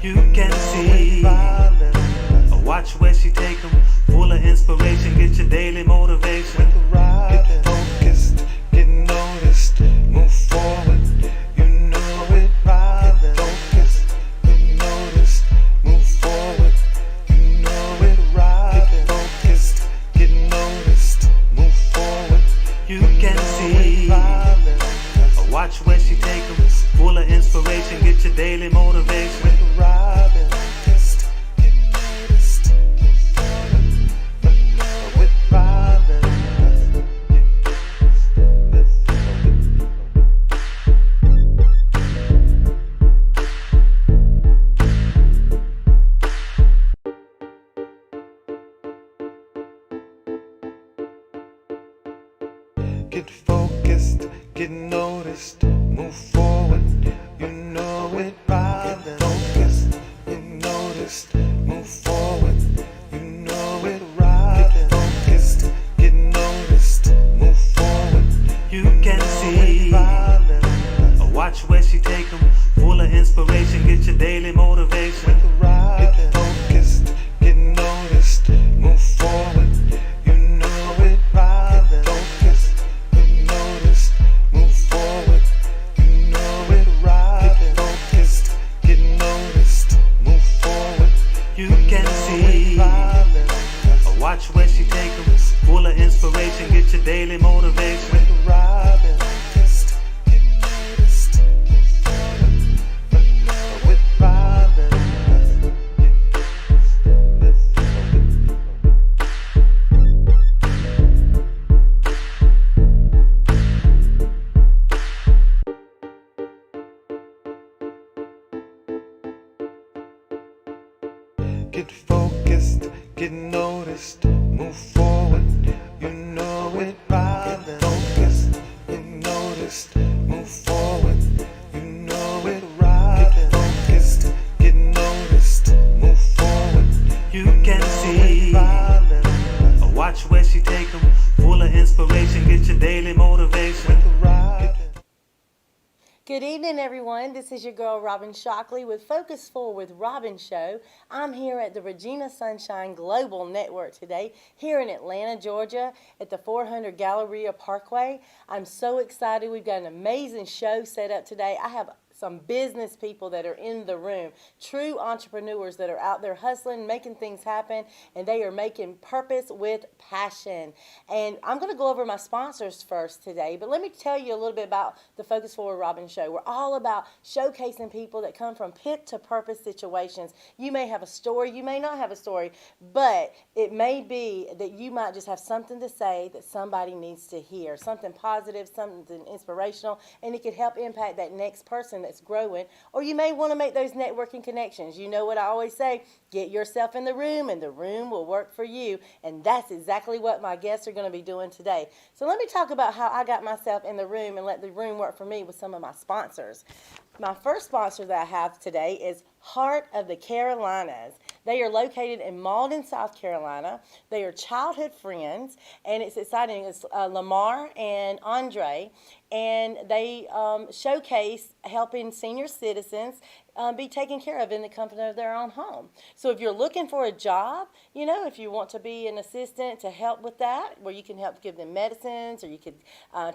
You can see. Watch where she take 'em, full of inspiration, get your daily motivation. Get focused, get noticed, move forward, you know it. Get focused, get noticed, move forward, you know it. Get focused, get noticed, move forward, You can see. Watch where she take 'em, full of inspiration, get your daily motivation. Get focused, get noticed, move forward, you know it. Get focused, get noticed, move forward, you know it. Get focused, get noticed, move forward, You can see. Watch where she take 'em, full of inspiration, get your daily motivation. Get focused, get noticed, move forward, you know it. Get focused, get noticed, move forward, you know it. Get focused, get noticed, move forward, You can see. Watch where she take 'em, full of inspiration, get your daily motivation. Get focused, get noticed, move forward, you know it. Get focused, get noticed, move forward, you know it. Get focused, get noticed, move forward, You can see. Watch where she take 'em, full of inspiration, get your daily motivation. Good evening, everyone. This is your girl, Robin Shockley, with Focus 4 with Robin Show. I'm here at the Regina Sunshine Global Network today, here in Atlanta, Georgia, at the 400 Galleria Parkway. I'm so excited. We've got an amazing show set up today. I have some business people that are in the room, true entrepreneurs that are out there hustling, making things happen, and they are making purpose with passion. And I'm going to go over my sponsors first today, but let me tell you a little bit about the Focus Forward Robin Show. We're all about showcasing people that come from pit to purpose situations. You may have a story, you may not have a story, but it may be that you might just have something to say that somebody needs to hear, something positive, something inspirational, and it could help impact that next person that's growing. Or you may want to make those networking connections. You know what I always say, get yourself in the room and the room will work for you. And that's exactly what my guests are going to be doing today. So let me talk about how I got myself in the room and let the room work for me with some of my sponsors. My first sponsor that I have today is Heart of the Carolinas. They are located in Malden, South Carolina. They are childhood friends, and it's exciting. It's Lamar and Andre, and they showcase helping senior citizens be taken care of in the comfort of their own home. So if you're looking for a job, you know, if you want to be an assistant to help with that, where you can help give them medicines, or you could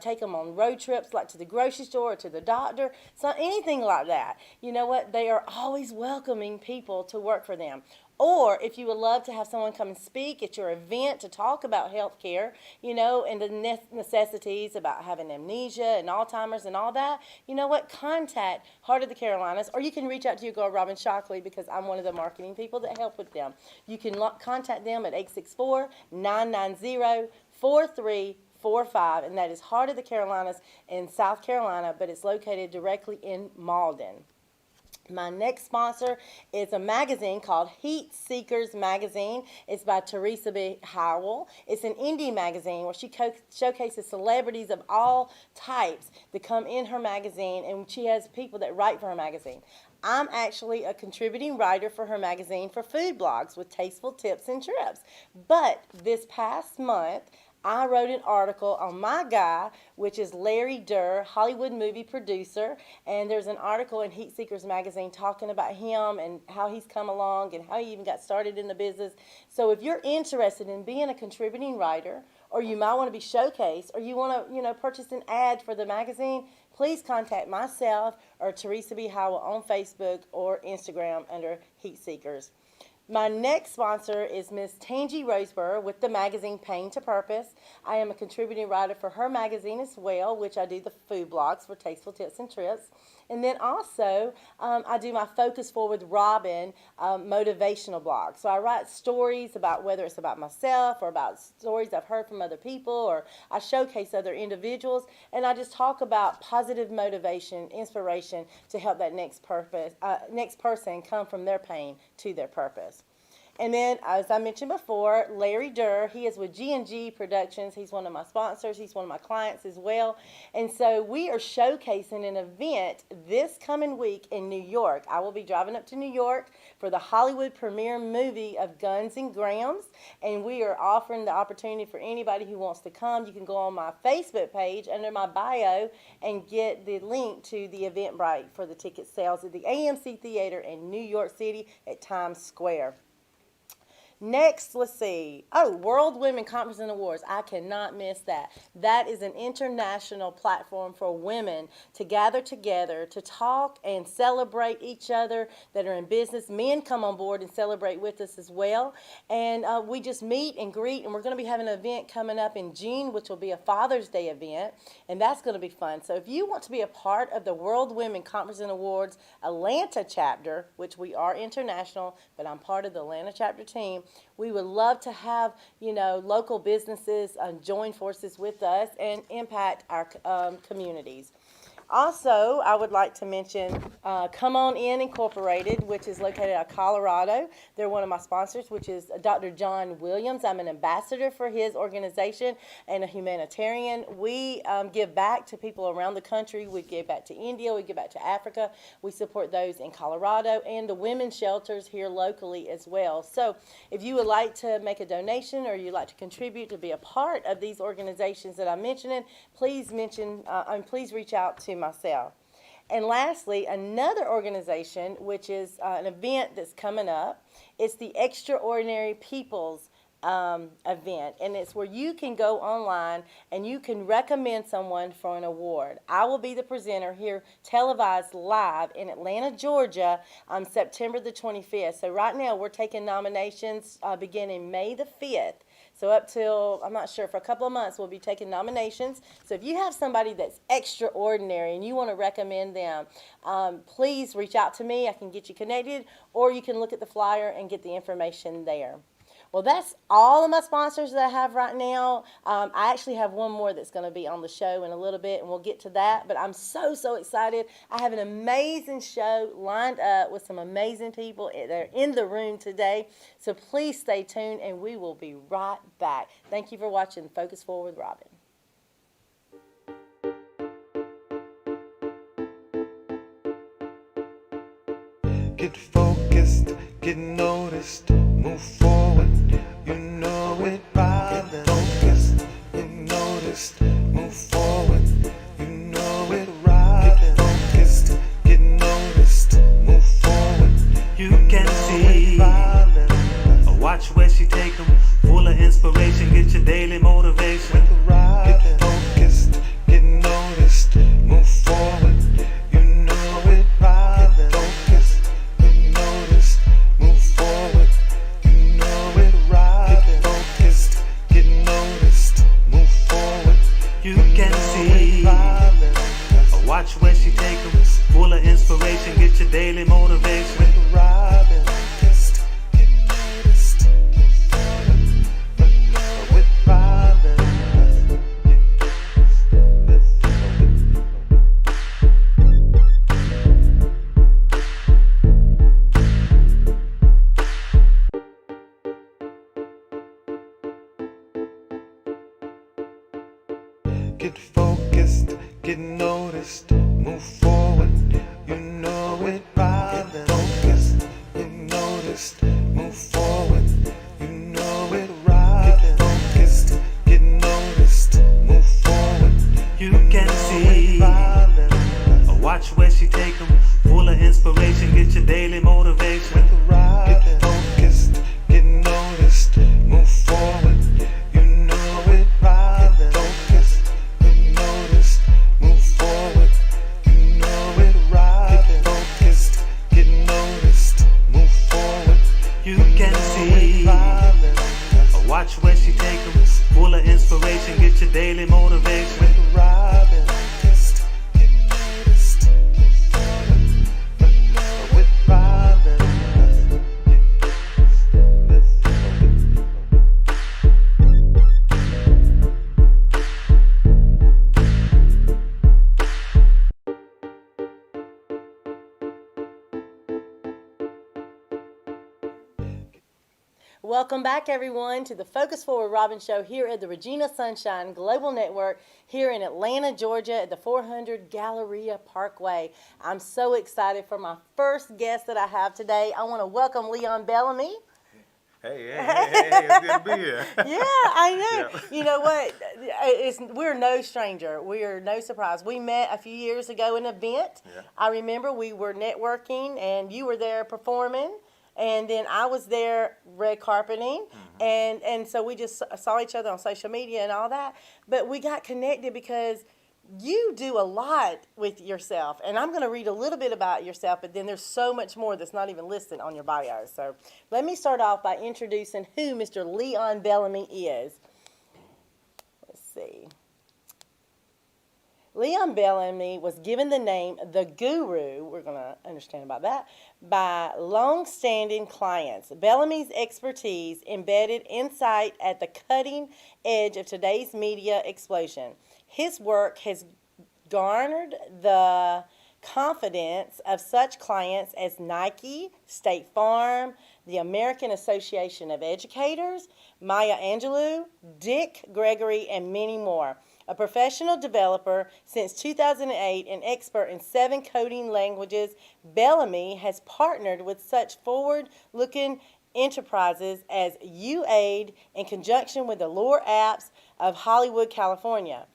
take them on road trips like to the grocery store or to the doctor, so anything like that, you know what, they are always welcoming people to work for them. Or if you would love to have someone come and speak at your event to talk about health care, you know, and the necessities about having amnesia and Alzheimer's and all that, you know what, contact Heart of the Carolinas, or you can reach out to your girl, Robin Shockley, because I'm one of the marketing people that help with them. You can contact them at 864-990-4345, and that is Heart of the Carolinas in South Carolina, but it's located directly in Malden. My next sponsor is a magazine called Heat Seekers Magazine. It's by Teresa B. Howell. It's an indie magazine where she showcases celebrities of all types that come in her magazine, and she has people that write for her magazine. I'm actually a contributing writer for her magazine for food blogs with tasteful tips and trips. But this past month, I wrote an article on my guy, which is Larry Durr, Hollywood movie producer, and there's an article in Heat Seekers magazine talking about him and how he's come along and how he even got started in the business. So if you're interested in being a contributing writer, or you might want to be showcased, or you want to, purchase an ad for the magazine, please contact myself or Teresa B. Howell on Facebook or Instagram under Heat Seekers. My next sponsor is Miss Tangi Roseburg with the magazine Pain to Purpose. I am a contributing writer for her magazine as well, which I do the food blogs for Tasteful Tips and Trips. And then also, I do my Focus Forward Robin motivational blog. So I write stories about whether it's about myself or about stories I've heard from other people, or I showcase other individuals, and I just talk about positive motivation, inspiration to help that next person come from their pain to their purpose. And then, as I mentioned before, Larry Durr, he is with G&G Productions. He's one of my sponsors. He's one of my clients as well. And so we are showcasing an event this coming week in New York. I will be driving up to New York for the Hollywood premiere movie of Guns and Grams. And we are offering the opportunity for anybody who wants to come. You can go on my Facebook page under my bio and get the link to the Eventbrite for the ticket sales at the AMC Theater in New York City at Times Square. Next, let's see. Oh, World Women Conference and Awards. I cannot miss that. That is an international platform for women to gather together to talk and celebrate each other that are in business. Men come on board and celebrate with us as well. And we just meet and greet, and we're going to be having an event coming up in June, which will be a Father's Day event, and that's going to be fun. So if you want to be a part of the World Women Conference and Awards Atlanta chapter, which we are international, but I'm part of the Atlanta chapter team, we would love to have, local businesses join forces with us and impact our communities. Also, I would like to mention Come On In Incorporated, which is located out of Colorado. They're one of my sponsors, which is Dr. John Williams. I'm an ambassador for his organization and a humanitarian. We give back to people around the country. We give back to India. We give back to Africa. We support those in Colorado and the women's shelters here locally as well. So if you would like to make a donation or you'd like to contribute to be a part of these organizations that I'm mentioning, please reach out to myself. And lastly, another organization, which is an event that's coming up. It's the Extraordinary People's event, and it's where you can go online and you can recommend someone for an award. I will be the presenter here, televised live in Atlanta, Georgia, on September the 25th. So right now we're taking nominations beginning May the 5th. So up till, I'm not sure, for a couple of months, we'll be taking nominations. So if you have somebody that's extraordinary and you want to recommend them, please reach out to me. I can get you connected, or you can look at the flyer and get the information there. Well, that's all of my sponsors that I have right now. I actually have one more that's going to be on the show in a little bit, and we'll get to that. But I'm so excited. I have an amazing show lined up with some amazing people that are in the room today. So please stay tuned, and we will be right back. Thank you for watching Focus Forward with Robin. Get focused, get noticed, move forward, you know it, Robin. Get focused, get noticed, move forward, you know it, Robin. Get focused, get noticed, move forward, You can see. Watch where she take 'em, full of inspiration, get your daily motivation. Get focused, get noticed, move forward, you know it, Robin. Get focused, get noticed, move forward, you know it, Robin. Get focused, get noticed, move forward, You can see. Watch where she take 'em, full of inspiration, get your daily motivation. Robin. Focused, get noticed, move forward, with Robin. Get focused, get noticed, move forward, you know it, Robin. Get focused. Welcome back, everyone, to the Focus Forward Robin Show here at the Regina Sunshine Global Network here in Atlanta, Georgia at the 400 Galleria Parkway. I'm so excited for my first guest that I have today. I want to welcome Leon Bellamy. Hey, it's good to be here. Yeah, I know. Yeah. You know what? We're no stranger. We're no surprise. We met a few years ago in an event. Yeah. I remember we were networking, and you were there performing, and then I was there red carpeting, and so we just saw each other on social media and all that. But we got connected because you do a lot with yourself, and I'm going to read a little bit about yourself, but then there's so much more that's not even listed on your bio. So let me start off by introducing who Mr. Leon Bellamy is. Let's see. Leon Bellamy was given the name the Guru, we're going to understand about that, by long-standing clients. Bellamy's expertise embedded insight at the cutting edge of today's media explosion. His work has garnered the confidence of such clients as Nike, State Farm, the American Association of Educators, Maya Angelou, Dick Gregory, and many more. A professional developer since 2008 and expert in 7 coding languages, Bellamy has partnered with such forward-looking enterprises as UAID in conjunction with the Lure Apps of Hollywood, California.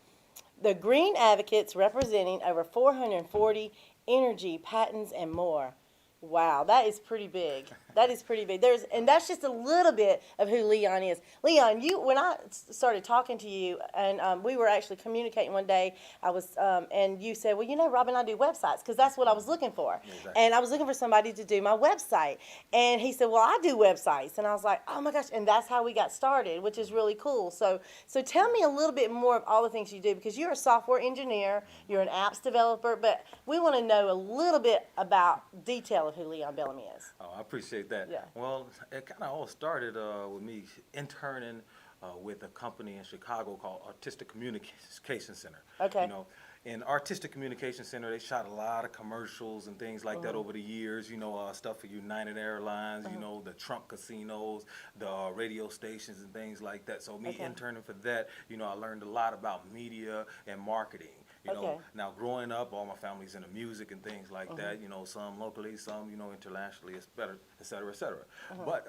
The Green Advocates representing over 440 energy patents and more. Wow, that is pretty big. That is pretty big. And that's just a little bit of who Leon is. Leon, when I started talking to you, and we were actually communicating one day, and you said, well, you know, Robin, I do websites, because that's what I was looking for. Exactly. And I was looking for somebody to do my website. And he said, well, I do websites. And I was like, oh my gosh. And that's how we got started, which is really cool. So tell me a little bit more of all the things you do, because you're a software engineer, you're an apps developer, but we want to know a little bit about detail of who Leon Bellamy is. Oh, I appreciate that. Yeah. Well, it kind of all started with me interning with a company in Chicago called Artistic Communication Center. Okay. You know, in Artistic Communication Center, they shot a lot of commercials and things like that over the years. You know, stuff for United Airlines. You know, the Trump casinos, the radio stations, and things like that. So me interning for that, you know, I learned a lot about media and marketing. You know, now growing up, all my family's into music and things like that. You know, some locally, some, you know, internationally, et cetera, et cetera. But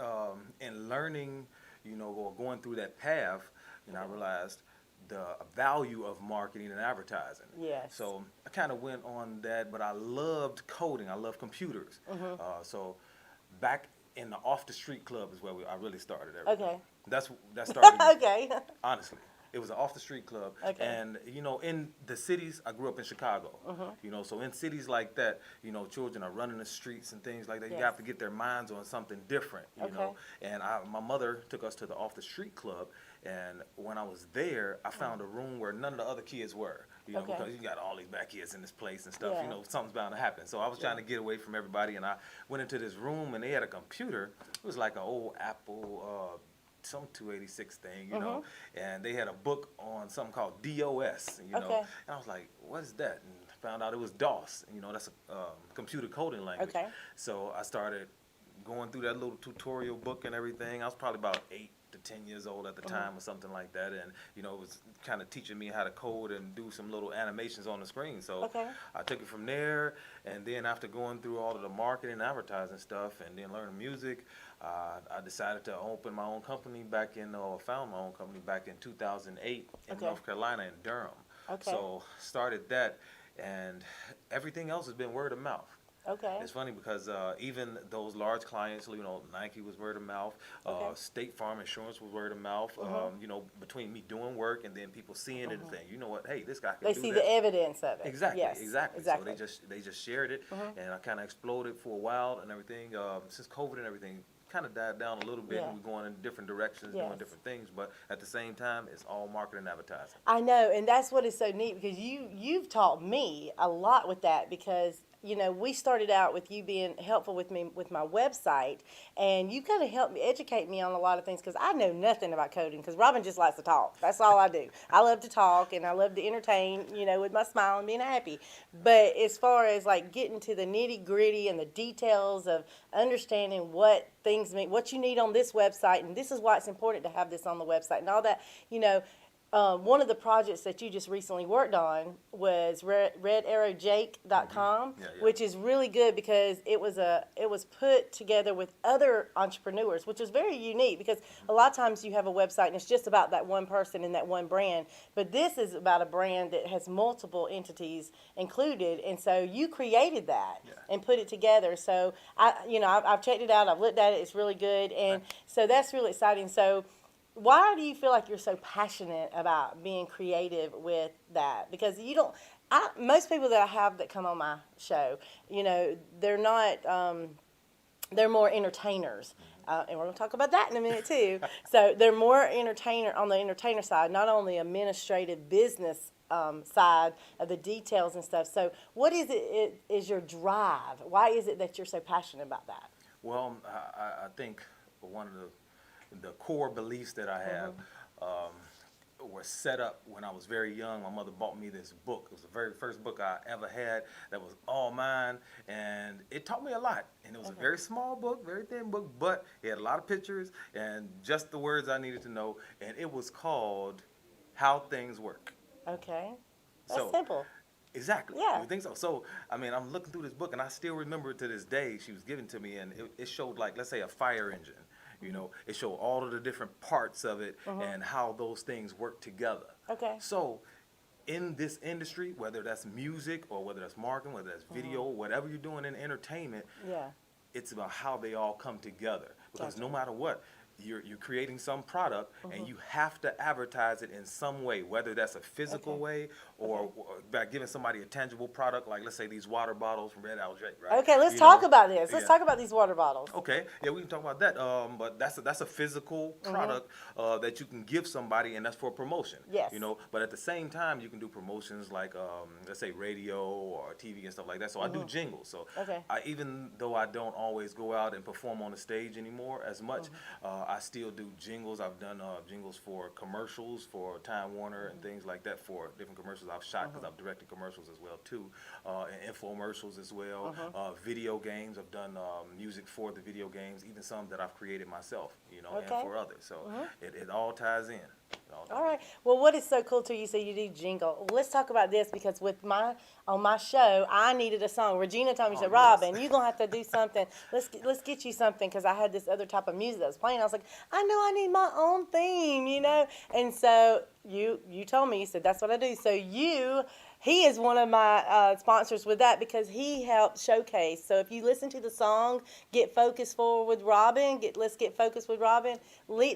in learning, you know, or going through that path, you know, I realized the value of marketing and advertising. Yes. So I kind of went on that, but I loved coding. I love computers. So back in the Off the Street Club is where I really started everything. Okay. That started me, Okay. honestly. It was an off-the-street club. Okay. And, you know, in the cities, I grew up in Chicago. You know, so in cities like that, you know, children are running the streets and things like that. Yes. You have to get their minds on something different, you know. And my mother took us to the off-the-street club. And when I was there, I found a room where none of the other kids were. You know, because you got all these bad kids in this place and stuff. Yeah. You know, something's bound to happen. So I was trying to get away from everybody. And I went into this room, and they had a computer. It was like an old Apple some 286 thing, you know, and they had a book on something called DOS, you know, and I was like, what is that? And found out it was DOS, you know, that's a computer coding language. So I started going through that little tutorial book and everything. I was probably about 8 to 10 years old at the time or something like that, and you know, it was kind of teaching me how to code and do some little animations on the screen. So I took it from there, and then after going through all of the marketing and advertising stuff and then learning music, I decided to open my own company found my own company back in 2008 in North Carolina in Durham. So started that, and everything else has been word of mouth. It's funny because even those large clients, you know, Nike was word of mouth, State Farm Insurance was word of mouth. You know, between me doing work and then people seeing it and saying, you know what, hey, this guy can do that. They see the evidence of it. Exactly, Yes, exactly. exactly. So they just shared it, and I kind of exploded for a while and everything. Since COVID and everything kind of died down a little bit, and we're going in different directions, doing different things, but at the same time, it's all marketing and advertising. I know, and that's what is so neat, because you've taught me a lot with that, because we started out with you being helpful with me with my website, and you kind of helped me educate me on a lot of things because I know nothing about coding because Robin just likes to talk. That's all I do. I love to talk and I love to entertain, with my smile and being happy. But as far as like getting to the nitty gritty and the details of understanding what things mean, what you need on this website, and this is why it's important to have this on the website and all that, one of the projects that you just recently worked on was redarrowjake.com, Yeah. which is really good because it was put together with other entrepreneurs, which is very unique because a lot of times you have a website and it's just about that one person and that one brand, but this is about a brand that has multiple entities included, and so you created that and put it together. So I've checked it out, I've looked at it, it's really good, and so that's really exciting. So why do you feel like you're so passionate about being creative with that? Because most people that I have that come on my show, they're not, they're more entertainers. And we're going to talk about that in a minute too. So they're more on the entertainer side, not on the administrative business side of the details and stuff. So what is your drive? Why is it that you're so passionate about that? Well, I think one of the core beliefs that I have were set up when I was very young. My mother bought me this book. It was the very first book I ever had that was all mine, and it taught me a lot. And it was a very small book, very thin book, but it had a lot of pictures and just the words I needed to know, and it was called How Things Work. Okay. That's simple. Exactly. Yeah. You think so? So, I'm looking through this book, and I still remember it to this day. She was given to me, and it showed, like, let's say, a fire engine. It showed all of the different parts of it and how those things work together. Okay. So, in this industry, whether that's music or whether that's marketing, whether that's video, whatever you're doing in entertainment, it's about how they all come together. Because no matter what, you're creating some product and you have to advertise it in some way, whether that's a physical way or by giving somebody a tangible product, like let's say these water bottles from Red Owl Jake, right? Okay, let's talk about this. Let's talk about these water bottles. Okay, yeah, we can talk about that. But that's a physical product that you can give somebody, and that's for promotion. Yes. But at the same time, you can do promotions like let's say radio or TV and stuff like that. So I do jingles. So even though I don't always go out and perform on the stage anymore as much, I still do jingles. I've done jingles for commercials for Time Warner and things like that for different commercials I've shot because I've directed commercials as well too, and infomercials as well. Video games, I've done music for the video games, even some that I've created myself, and for others. So it all ties in. All right. Well, what is so cool too? You say you do jingle. Well, let's talk about this because on my show, I needed a song. Regina told me, she said, "Robin, you're gonna have to do something. Let's get you something," because I had this other type of music that was playing. I was like, I know I need my own theme, And so you told me, you said that's what I do. So he is one of my sponsors with that because he helped showcase. So if you listen to the song "Get Focused Forward with Robin," let's get focused with Robin.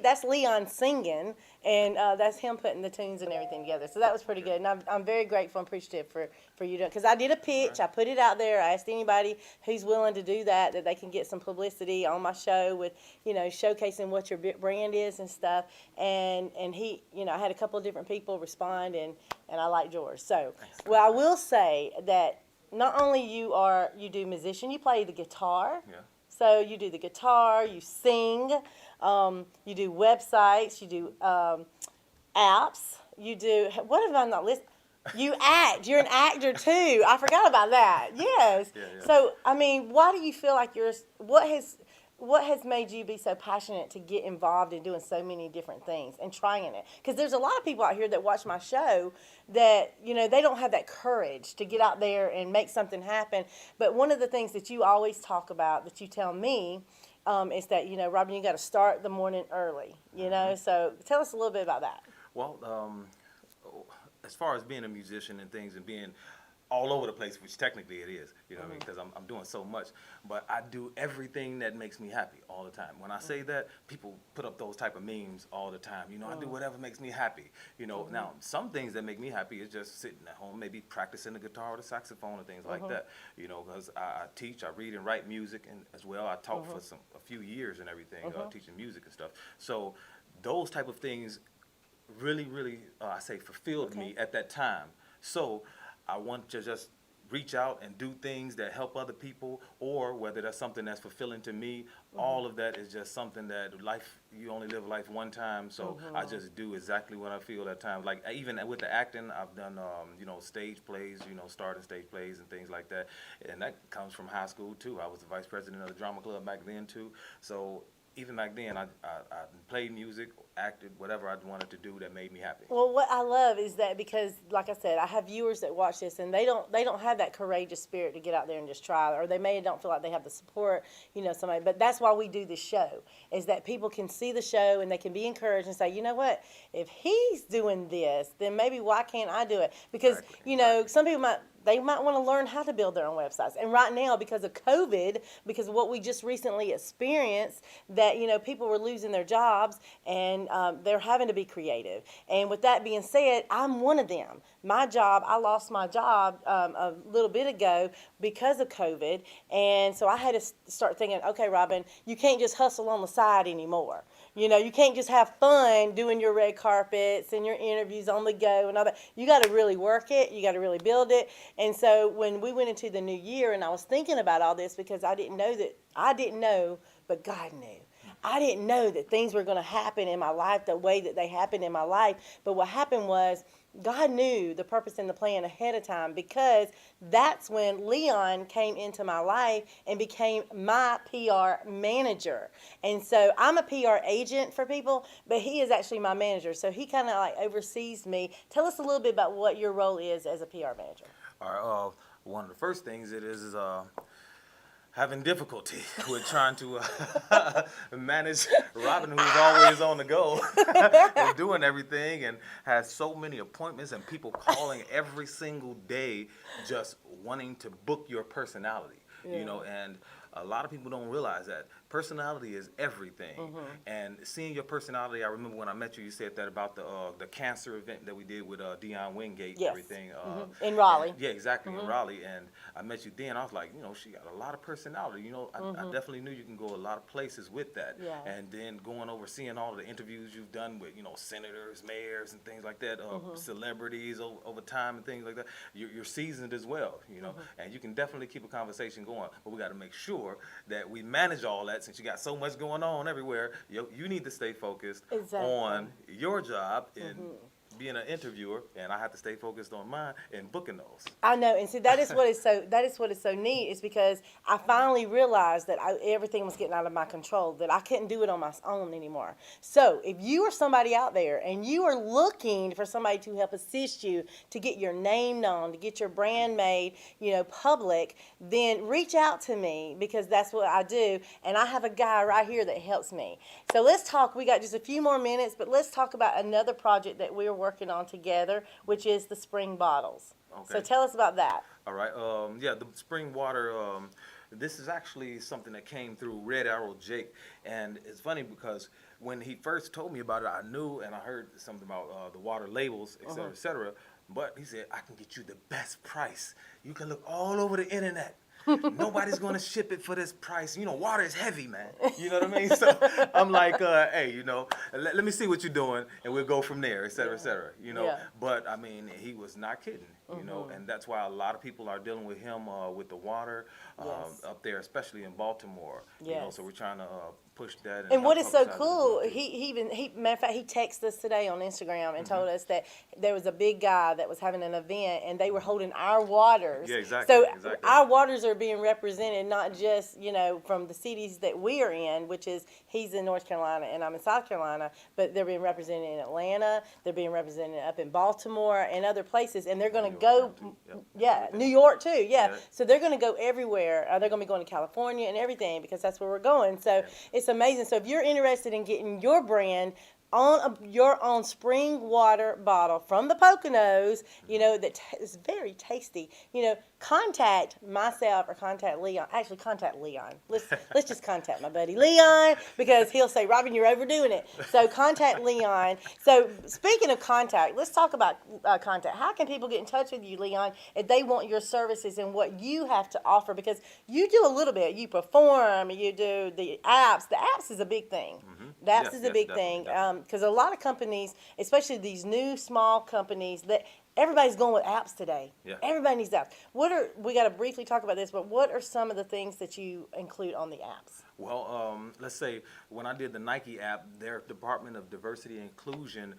That's Leon singing, and that's him putting the tunes and everything together. So that was pretty good, and I'm very grateful and appreciative for you doing, because I did a pitch. I put it out there. I asked anybody who's willing to do that they can get some publicity on my show with showcasing what your brand is and stuff. And he, I had a couple of different people respond, and I liked yours. So, well, I will say that not only you do musician, you play the guitar. Yeah. So you do the guitar, you sing, you do websites, you do apps, you do, what have I not listed? You act. You're an actor too. I forgot about that. Yes. Yeah. So, why do you feel like what has made you be so passionate to get involved in doing so many different things and trying it? Because there's a lot of people out here that watch my show that, they don't have that courage to get out there and make something happen. But one of the things that you always talk about, that you tell me, is that, Robin, you got to start the morning early, So tell us a little bit about that. Well, as far as being a musician and things and being all over the place, which technically it is, because I'm doing so much, but I do everything that makes me happy all the time. When I say that, people put up those type of memes all the time. I do whatever makes me happy. Now some things that make me happy is just sitting at home, maybe practicing the guitar or the saxophone or things like that. Because I teach, I read and write music, and as well I taught for a few years and everything, teaching music and stuff. So those type of things really, really, I say, fulfilled me at that time. So I want to just reach out and do things that help other people, or whether that's something that's fulfilling to me, all of that is just something that life, you only live life one time, so I just do exactly what I feel at times. Like even with the acting, I've done stage plays, starting stage plays and things like that, and that comes from high school too. I was the vice president of the drama club back then too, so even back then, I played music, acted, whatever I wanted to do that made me happy. Well, what I love is that because, like I said, I have viewers that watch this, and they don't have that courageous spirit to get out there and just try, or they don't feel like they have the support, somebody. But that's why we do this show, is that people can see the show and they can be encouraged and say, you know what, if he's doing this, then maybe why can't I do it? Because some people might want to learn how to build their own websites. And right now, because of COVID, because of what we just recently experienced, that, people were losing their jobs and they're having to be creative. And with that being said, I'm one of them. I lost my job a little bit ago because of COVID. And so I had to start thinking, okay, Robin, you can't just hustle on the side anymore. You can't just have fun doing your red carpets and your interviews on the go and all that. You got to really work it. You got to really build it. And so when we went into the new year and I was thinking about all this, because I didn't know, but God knew. I didn't know that things were going to happen in my life the way that they happened in my life. But what happened was God knew the purpose and the plan ahead of time, because that's when Leon came into my life and became my PR manager. And so I'm a PR agent for people, but he is actually my manager. So he kind of like oversees me. Tell us a little bit about what your role is as a PR manager. All right. One of the first things it is having difficulty with trying to manage Robin, who's always on the go and doing everything and has so many appointments and people calling every single day just wanting to book your personality, and a lot of people don't realize that personality is everything. And seeing your personality, I remember when I met you, you said that about the cancer event that we did with Dion Wingate and everything. In Raleigh. And, yeah, exactly, in Raleigh. And I met you then. I was like, she got a lot of personality. I definitely knew you can go a lot of places with that. Yeah. And then going over, seeing all the interviews you've done with, senators, mayors, and things like that, celebrities over time and things like that. You're seasoned as well, and you can definitely keep a conversation going. But we got to make sure that we manage all that. Since you got so much going on everywhere, you need to stay focused on your job and being an interviewer, and I have to stay focused on mine and booking those. I know, and see that is what is so neat, is because I finally realized that everything was getting out of my control, that I couldn't do it on my own anymore. So if you are somebody out there and you are looking for somebody to help assist you to get your name known, to get your brand made, public, then reach out to me, because that's what I do, and I have a guy right here that helps me. So let's talk. We got just a few more minutes, but let's talk about another project that we're working on together, which is the spring bottles. Okay. So tell us about that. All right. The spring water, this is actually something that came through Red Arrow Jake. And it's funny because when he first told me about it, I knew and I heard something about the water labels, et cetera, et cetera. But he said, I can get you the best price. You can look all over the internet. Nobody's going to ship it for this price. Water is heavy, man. You know what I mean? So I'm like, hey, let me see what you're doing, and we'll go from there, et cetera, et cetera. But, I mean, he was not kidding, and that's why a lot of people are dealing with him with the water up there, especially in Baltimore. So we're trying to push that. And what is so cool, matter of fact, he texted us today on Instagram and told us that there was a big guy that was having an event, and they were holding our waters. Yeah, exactly. So our waters are being represented not just, from the cities that we are in, which is he's in North Carolina and I'm in South Carolina, but they're being represented in Atlanta, they're being represented up in Baltimore and other places, and they're going to go, New York too, So they're going to go everywhere. They're going to be going to California and everything, because that's where we're going. So it's amazing. So if you're interested in getting your brand on your own spring water bottle from the Poconos, that is very tasty, contact myself or contact Leon. Actually, contact Leon. Let's just contact my buddy Leon, because he'll say, Robin, you're overdoing it. So contact Leon. So speaking of contact, let's talk about contact. How can people get in touch with you, Leon, if they want your services and what you have to offer? Because you do a little bit. You perform. You do the apps. The apps is a big thing. The apps is a big thing, because a lot of companies, especially these new small companies, that everybody's going with apps today. Yeah. Everybody needs apps. We got to briefly talk about this, but what are some of the things that you include on the apps? Well, let's say when I did the Nike app, their Department of Diversity and Inclusion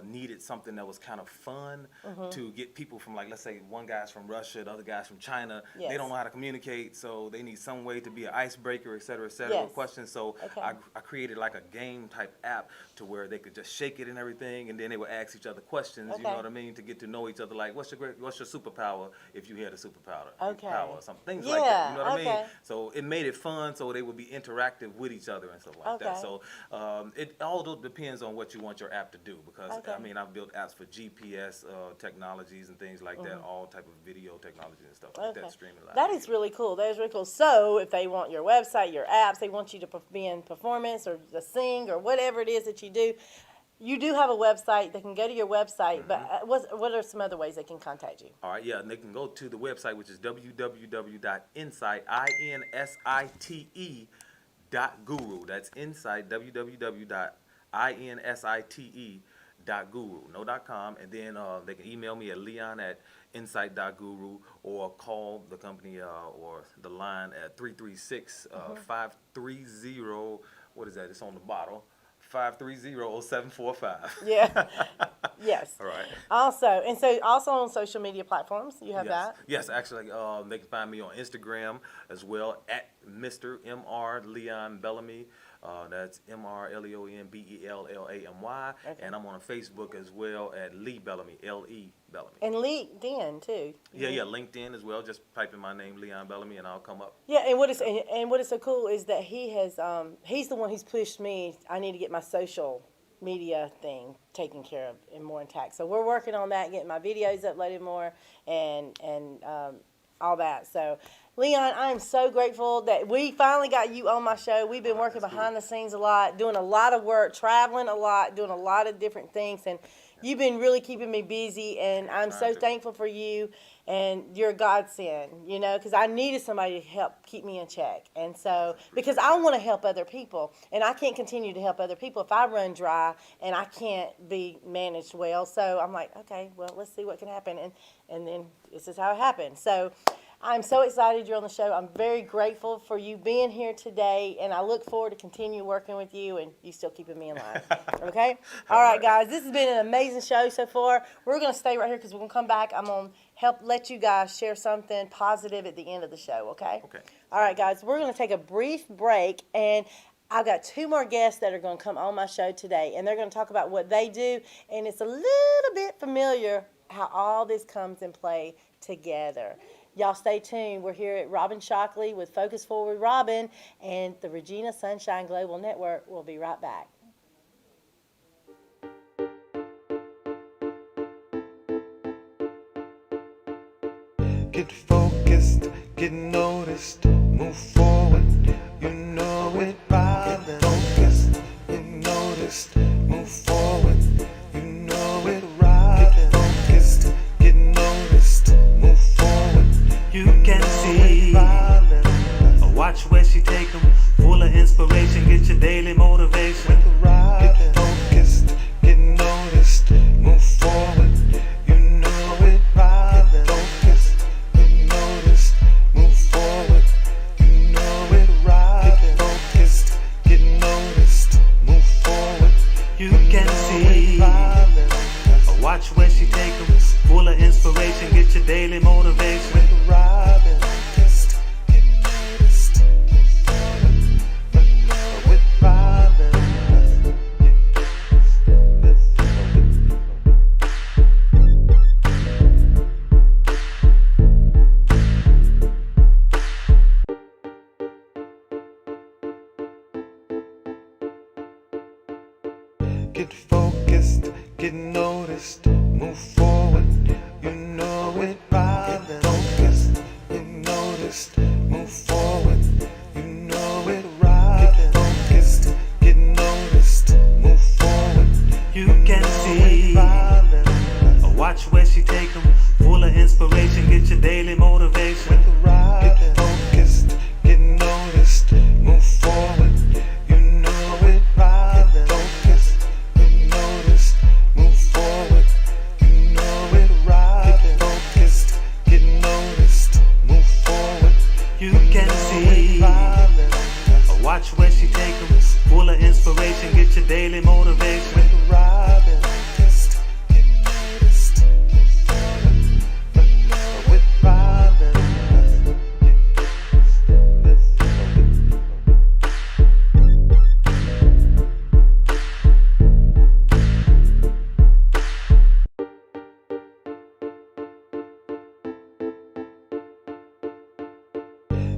needed something that was kind of fun to get people from, like, let's say one guy's from Russia, the other guy's from China. Yes. They don't know how to communicate, so they need some way to be an icebreaker, et cetera, Yes. with questions. So Okay. I created like a game type app to where they could just shake it and everything, and then they would ask each other questions. You know Okay. what I mean, to get to know each other. Like, what's your superpower if you had a superpower? Okay. Power or something, things Yeah, like that. You know what I okay. mean? So it made it fun, so they would be interactive with each other and stuff like that. Okay. So it all depends on what you want your app to do, because Okay. I mean, I've built apps for GPS technologies and things like that, all type of video technologies and stuff like that, streaming live. That is really cool. That is really cool. So if they want your website, your apps, they want you to be in performance or to sing or whatever it is that you do. You do have a website. They can go to your website, but what are some other ways they can contact you? All right, yeah, and they can go to the website, which is www.insight.guru. That's insight, www.insight.guru, no.com, and then they can email me at leon@insight.guru, or call the company or the line at 336-530, what is that? It's on the bottle. 530-0745. Yeah. Yes. All right. Also on social media platforms, you have that? Yes, actually, they can find me on Instagram as well at Mr. M.R. Leon Bellamy. That's MRLeonBellamy. Okay. And I'm on Facebook as well at Lee Bellamy, L.E. Bellamy. And LinkedIn too. Yeah, LinkedIn as well. Just type in my name, Leon Bellamy, and I'll come up. Yeah, and what is so cool is that he's the one who's pushed me. I need to get my social media thing taken care of and more intact. So we're working on that, getting my videos uploaded more and all that. So Leon, I am so grateful that we finally got you on my show. We've been working behind the scenes a lot, doing a lot of work, traveling a lot, doing a lot of different things, and you've been really keeping me busy, and I'm so thankful for you, and you're a godsend, you know, because I needed somebody to help keep me in check. And so, because I want to help other people, and I can't continue to help other people if I run dry and I can't be managed well. So I'm like, okay, well, let's see what can happen, and then this is how it happened. So I'm so excited you're on the show. I'm very grateful for you being here today, and I look forward to continue working with you and you still keeping me in line. Okay? All right, guys. This has been an amazing show so far. We're going to stay right here because we're going to come back. I'm going to help let you guys share something positive at the end of the show, okay? Okay. All right, guys. We're going to take a brief break, and I've got two more guests that are going to come on my show today, and they're going to talk about what they do, and it's a little bit familiar how all this comes in play together. Y'all stay tuned. We're here at Robin Shockley with Focus Forward Robin and the Regina Sunshine Global Network. We'll be right back. Get focused, get noticed, move forward, you know it, Robin. Get focused, get noticed, move forward, you know it, Robin. Get focused, get noticed, move forward, You can see. Watch where she take 'em, full of inspiration, get your daily motivation. Get focused, get noticed, move forward, you know it, Robin. Get focused, get noticed, move forward, you know it, Robin. Get focused, get noticed, move forward, You can see. Watch where she take 'em, full of inspiration, get your daily motivation. Robin. Focused, get noticed, move forward, with Robin. Get focused, get noticed, move forward, you know it, Robin. Get focused, get noticed, move forward, you know it, Robin. Get focused, get noticed, move forward, You can see. Watch where she take 'em, full of inspiration, get your daily motivation. Get focused, get noticed, move forward, you know it, Robin. Get focused, get noticed, move forward, you know it, your daily motivation. With Robin, just get noticed. With Robin,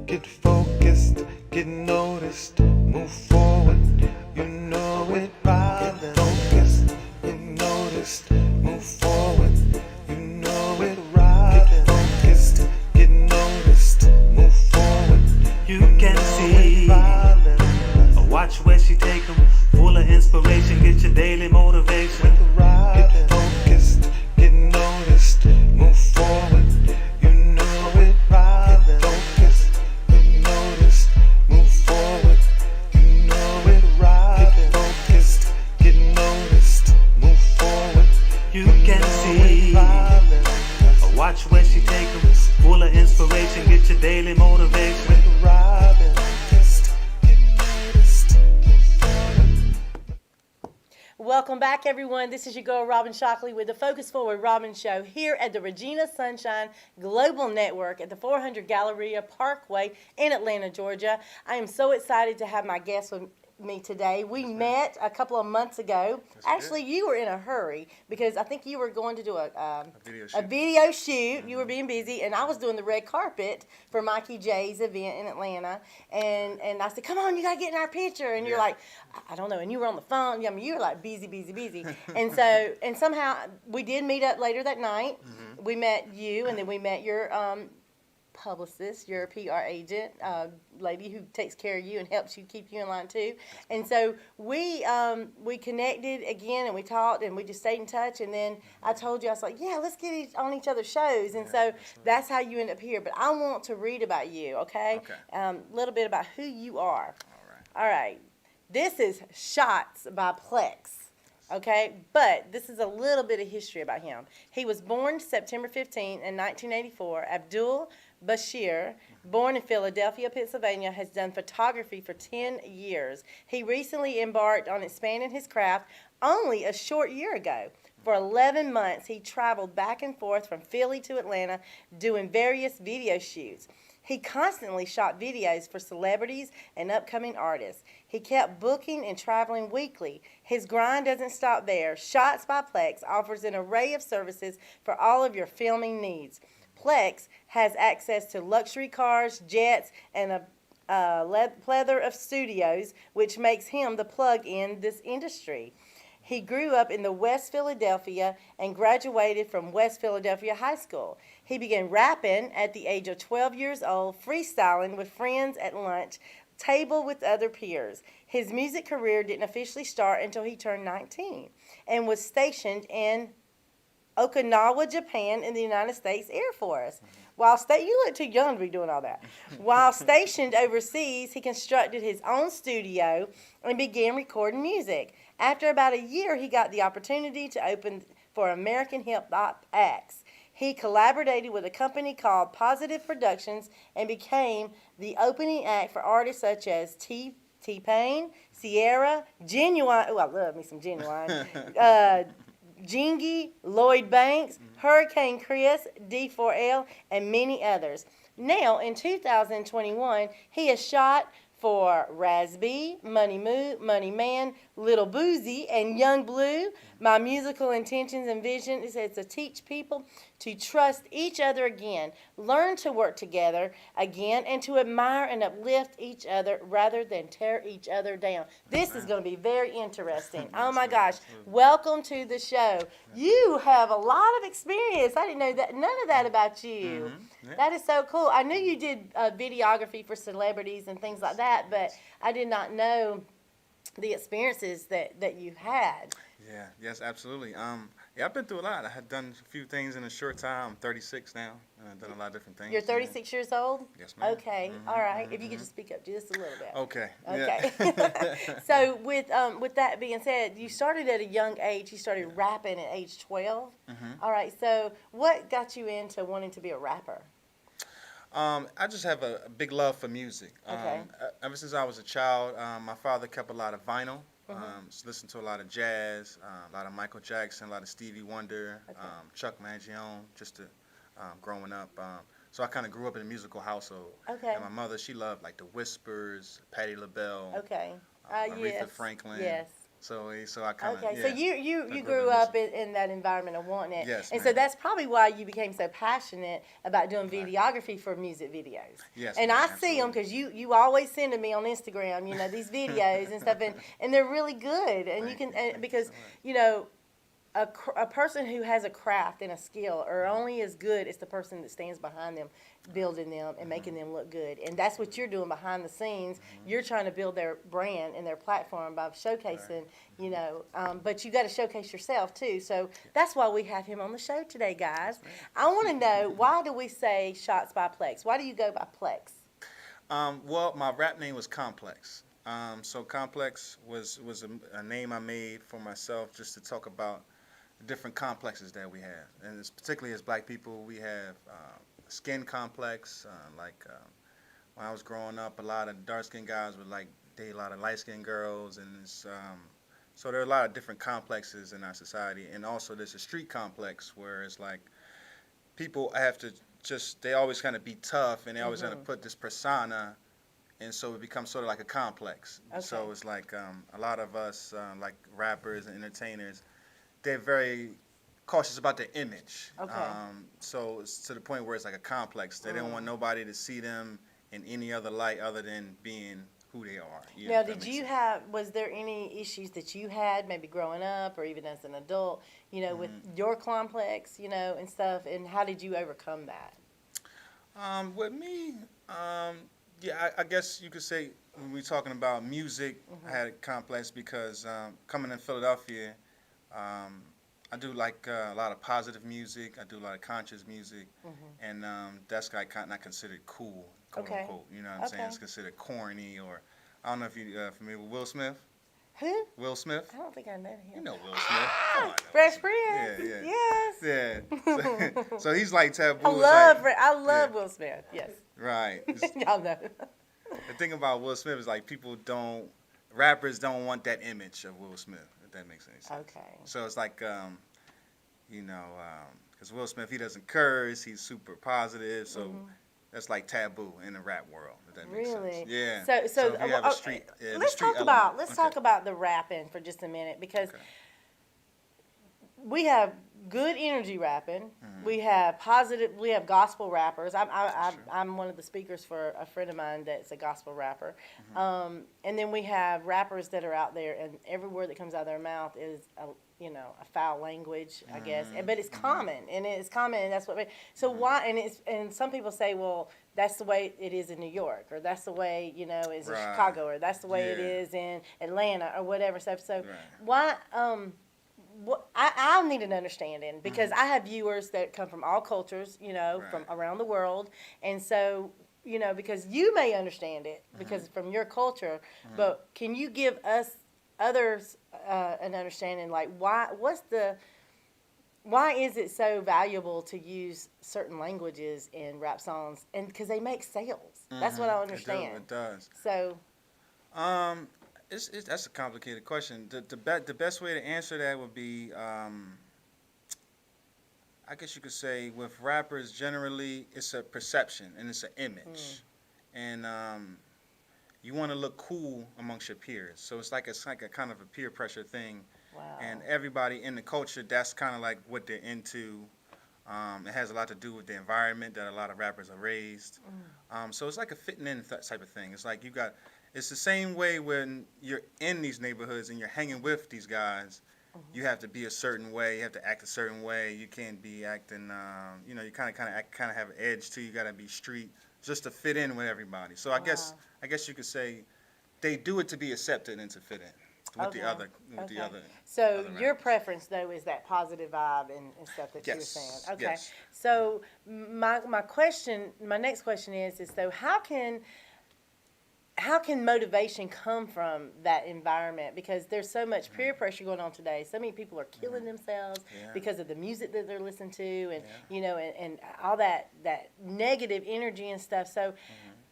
get focused, get noticed, move forward, you know it, Robin. Get focused, get noticed, move forward, you know it, Robin. Get focused, get noticed, move forward, You can see, watch where she take 'em, full of inspiration, get your daily motivation. with Robin. Get focused, get noticed, move forward, you know it, Robin. Get focused, get noticed, move forward, you know it, Robin. Get focused, get noticed, move forward, You can see, watch where she take 'em, full of inspiration, get your daily motivation. with Robin. Just get noticed. Welcome back, everyone. This is your girl, Robin Shockley, with the Focus Forward Robin Show here at the Regina Sunshine Global Network at the 400 Galleria Parkway in Atlanta, Georgia. I am so excited to have my guest with me today. We met a couple of months ago. Actually, you were in a hurry because I think you were going to do a video shoot. You were being busy, and I was doing the red carpet for Mikey J's event in Atlanta. And I said, "Come on, you gotta get in our picture." And you're like, "I don't know." And you were on the phone. I mean, you were like busy. And so, and somehow we did meet up later that night. We met you, and then we met your publicist, your PR agent, lady who takes care of you and helps you keep you in line too. And so we connected again, and we talked, and we just stayed in touch. And then I told you, I was like, "Yeah, let's get on each other's shows." And so that's how you end up here. But I want to read about you, okay? A little bit about who you are. All right. This is Shots by Plex. Okay, but this is a little bit of history about him. He was born September 15 in 1984. Abdul Bashir, born in Philadelphia, Pennsylvania, has done photography for 10 years. He recently embarked on expanding his craft only a short year ago. For 11 months, he traveled back and forth from Philly to Atlanta doing various video shoots. He constantly shot videos for celebrities and upcoming artists. He kept booking and traveling weekly. His grind doesn't stop there. Shots by Plex offers an array of services for all of your filming needs. Plex has access to luxury cars, jets, and a plethora of studios, which makes him the plug in this industry. He grew up in the West Philadelphia and graduated from West Philadelphia High School. He began rapping at the age of 12 years old, freestyling with friends at lunch, table with other peers. His music career didn't officially start until he turned 19 and was stationed in Okinawa, Japan, in the United States Air Force. You look too young to be doing all that. While stationed overseas, he constructed his own studio and began recording music. After about a year, he got the opportunity to open for American hip-hop acts. He collaborated with a company called Positive Productions and became the opening act for artists such as T-Pain, Sierra, Genuine, I love me some Genuine, Jingy, Lloyd Banks, Hurricane Chris, D4L, and many others. Now, in 2021, he has shot for Raz-B, Money Moo, Money Man, Little Boozy, and Young Blue. My musical intentions and vision is to teach people to trust each other again, learn to work together again, and to admire and uplift each other rather than tear each other down. This is going to be very interesting. Oh my gosh. Welcome to the show. You have a lot of experience. I didn't know none of that about you. That is so cool. I knew you did videography for celebrities and things like that, but I did not know the experiences that you had. Yes, absolutely. I've been through a lot. I had done a few things in a short time. I'm 36 now. I've done a lot of different things. You're 36 years old? Yes, ma'am. Okay, all right. If you could just speak up just a little bit. Okay. Okay. Yeah. So with that being said, you started at a young age. You started rapping at age 12. All right. So what got you into wanting to be a rapper? I just have a big love for music. Okay. Ever since I was a child, my father kept a lot of vinyl. Listen to a lot of jazz, a lot of Michael Jackson, a lot of Stevie Wonder, Chuck Mangione, just to, growing up. So I kind of grew up in a musical household. Okay. And my mother, she loved like the Whispers, Patti LaBelle, Okay. Aretha Yes. Franklin. Yes. So I kind of, Okay, yeah. so you I grew in up music. in that environment of wanting it. Yes, and so ma'am. that's probably why you became so passionate about doing Right. videography for music videos. Yes, And ma'am, I see them absolutely. because you always send me on Instagram, these videos and stuff, and they're really good. And Thank you because, so much. a person who has a craft and a skill are only as good as the person that stands behind them, building them and making them look good. And that's what you're doing behind the scenes. You're trying to build their brand and their platform by showcasing, but you got to showcase yourself too. So that's why we have him on the show today, guys. I want to know, why do we say Shots by Plex? Why do you go by Plex? Well, my rap name was Complex. So Complex was a name I made for myself just to talk about the different complexes that we have. And it's particularly as black people, we have skin complex. When I was growing up, a lot of dark-skinned guys would date a lot of light-skinned girls. And so there are a lot of different complexes in our society. And also there's a street complex where it's like people have to they always kind of be tough, and they always kind of put this persona, and so it becomes sort of like a complex. Okay. So it's like a lot of us, like rappers and entertainers, they're very cautious about their image. Okay. So it's to the point where it's like a complex. They don't want nobody to see them in any other light other than being who they are. Now, was there any issues that you had maybe growing up or even as an adult, with your complex, and stuff, and how did you overcome that? With me, I guess you could say when we're talking about music, I had a complex because coming in Philadelphia, I do like a lot of positive music. I do a lot of conscious music, and that's not considered cool, quote unquote. You know what I'm saying? It's considered corny, or I don't know if you're familiar with Will Smith. Who? Will Smith. I don't think I know him. You know Will Smith. Oh, I know Fresh Will Smith. Prince. Yeah, Yes. yeah. So he's like taboo. I love Will Smith. Yes. Right. Y'all know. The thing about Will Smith is rappers don't want that image of Will Smith, if that makes any sense. Okay. So it's like, because Will Smith, he doesn't curse, he's super positive, so that's like taboo in the rap world, if that makes Really? sense. Yeah. So if you have a street, let's talk about the rapping for just a minute, because we have good energy rapping. We have gospel rappers. I'm one of the speakers for a friend of mine that's a gospel rapper. And then we have rappers that are out there, and every word that comes out of their mouth is a foul language, I guess. But it's common, and that's what. So why? And some people say, well, that's the way it is in New York, or that's the way is in Chicago, or that's the way it is in Atlanta, or whatever. So why? I need an understanding, because I have viewers that come from all cultures, from around the world, and so because you may understand it because from your culture, but can you give us others an understanding, like why is it so valuable to use certain languages in rap songs, and because they make sales? That's what I understand. It does. So. That's a complicated question. The best way to answer that would be, I guess you could say, with rappers generally, it's a perception and it's an image, and you want to look cool amongst your peers. So it's like a kind of a peer pressure thing, and everybody in the culture, that's kind of like what they're into. It has a lot to do with the environment that a lot of rappers are raised. So it's like a fitting in type of thing. It's like it's the same way when you're in these neighborhoods and you're hanging with these guys. You have to be a certain way. You have to act a certain way. You can't be acting. You kind of have an edge too. You got to be street just to fit in with everybody. So I guess you could say they do it to be accepted and to fit in with the other. So other your rappers. preference though is that positive vibe and stuff that you were saying. Okay. Yes. So my next question is so how can motivation come from that environment? Because there's so much peer pressure going on today. So many people are killing themselves because of the music that they're listening to, and and all that negative energy and stuff. So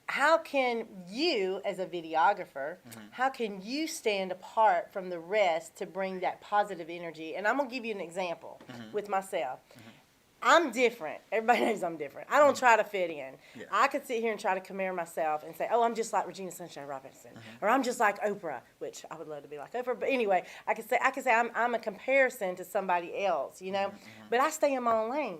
how can you, as a videographer, how can you stand apart from the rest to bring that positive energy? And I'm going to give you an example with myself. I'm different. Everybody knows I'm different. I don't try to fit in. Yeah. I could sit here and try to compare myself and say, oh, I'm just like Regina Sunshine Robinson, or I'm just like Oprah, which I would love to be like Oprah. But anyway, I could say I'm a comparison to somebody else, you know. But I stay in my own lane.